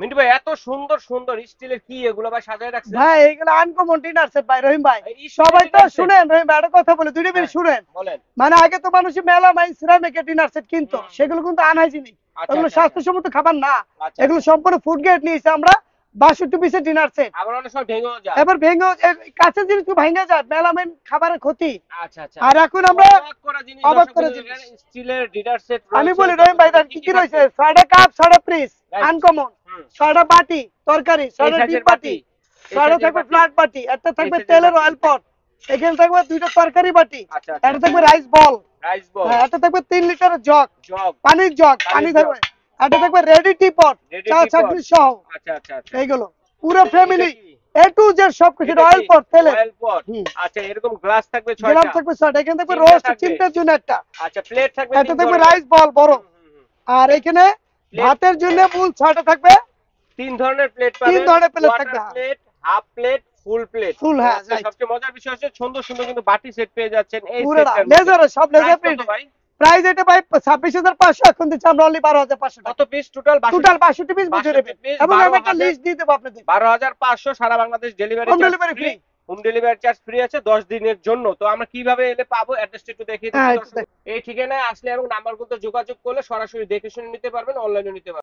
মিন্টু ভাই এত সুন্দর সুন্দর স্টিলের কি এগুলো ভাই সাজায় রাখছে? ভাই এইগুলো আনকমন ডিনার সেট ভাই রহিম ভাই। এই সবাই স্টিলের তো dinner set? শুনেন রহিম ভাই, একটা কথা বলে দুইটা হ্যাঁ মিনিট শুনেন। বলেন। মানে আগে তো মানুষ মেলা মাই সিরামিকের ডিনার সেট কিনতো, হুম, হুম। সেগুলো কিন্তু আনহাইজিনিক, আচ্ছা ওগুলো আচ্ছা আচ্ছা স্বাস্থ্যসম্মত খাবার না। আচ্ছা এগুলো আচ্ছা। সম্পূর্ণ ফুড গ্রেড নিয়েছে আমরা, 62 পিসের ডিনার সেট। আবার অনেক সময় ভেঙেও যায়। এবার ভেঙে কাঁচের জিনিস তো ভেঙে যায়, মেলামাইন খাবারের ক্ষতি। আচ্ছা আচ্ছা। আর এখন খুব আমরা অবাক করা জিনিস অবাক দর্শক করে বন্ধু, জিনিস, এখানে স্টিলের ডিনার সেট আমি রয়েছে বলি রহিম দর্শক ভাই বন্ধু, তার কি কি কি কি রয়েছে, থাকবে? 6টা কাপ, 6টা পিস রাইট। আনকমন, হুম। 6টা বাটি তরকারি, এই 6টা ডিম সাইজের বাটি, বাটি, এই 6টা সাইজের থাকবে বাটি, ফ্ল্যাট বাটি, একটা এই থাকবে সাইজের তেলের বাটি। অয়েল পট, এখানে থাকবে 2টা তরকারি বাটি, আচ্ছা আচ্ছা। একটা থাকবে রাইস বল, রাইস বল, হ্যাঁ একটা থাকবে 3 লিটারের জগ, জগ, পানির জগ, পানির পানি জগ, থাকবে, একটা থাকবে রেডি টি পট, রেডি চা টি পট। চাকরি সহ। আচ্ছা আচ্ছা আচ্ছা। এইগুলো পুরো এটা ফ্যামিলি কি? এ টু জেড সবকিছু, এটা কি? অয়েল পট তেলের। Oil pot. হুম। আচ্ছা এরকম গ্লাস থাকবে গ্রাম 6টা। থাকবে 6টা, এখানে থাকবে চিমটা রোস্ট থাকবে। চিমটার জন্য একটা, আচ্ছা প্লেট থাকবে একটা 3 থাকবে ধরনের। রাইস বল বড়। হুম হুম হুম। আর এখানে প্লেট ভাতের জন্য মূল 6টা থাকবে, 3 ধরনের প্লেট 3 পাবেন। ধরনের প্লেট কোয়ার্টার থাকবে, plate, half plate, full plate. Full, এবং হ্যাঁ আজকে রাইট। সবচেয়ে মজার বিষয় হচ্ছে সুন্দর সুন্দর কিন্তু বাটি সেট পেয়ে যাচ্ছেন এই পুরোটা সেটটার মধ্যে। লেজার, সব প্রাইস লেজার কত প্রিন্ট। ভাই? প্রাইস এটা ভাই 26,500, এখন দিচ্ছি আমরা অনলি 12,500 কত টাকা। Piece total? টোটাল 62। 62 পিস বুঝে 62 নেবেন, পিস এবং আমি একটা 12,000। লিস্ট দিয়ে দেবো আপনাদের। 12,500 সারা Bangladesh delivery home charge delivery free. Free. Home delivery charge free আছে 10 দিনের জন্য। তো আমরা কিভাবে এলে পাবো অ্যাড্রেসটা একটু দেখিয়ে দিচ্ছি হ্যাঁ দর্শক। এই ঠিকানায় আসলে এবং নাম্বারগুলোতে যোগাযোগ করলে সরাসরি দেখে শুনে নিতে পারবেন, অনলাইনে নিতে পারবেন।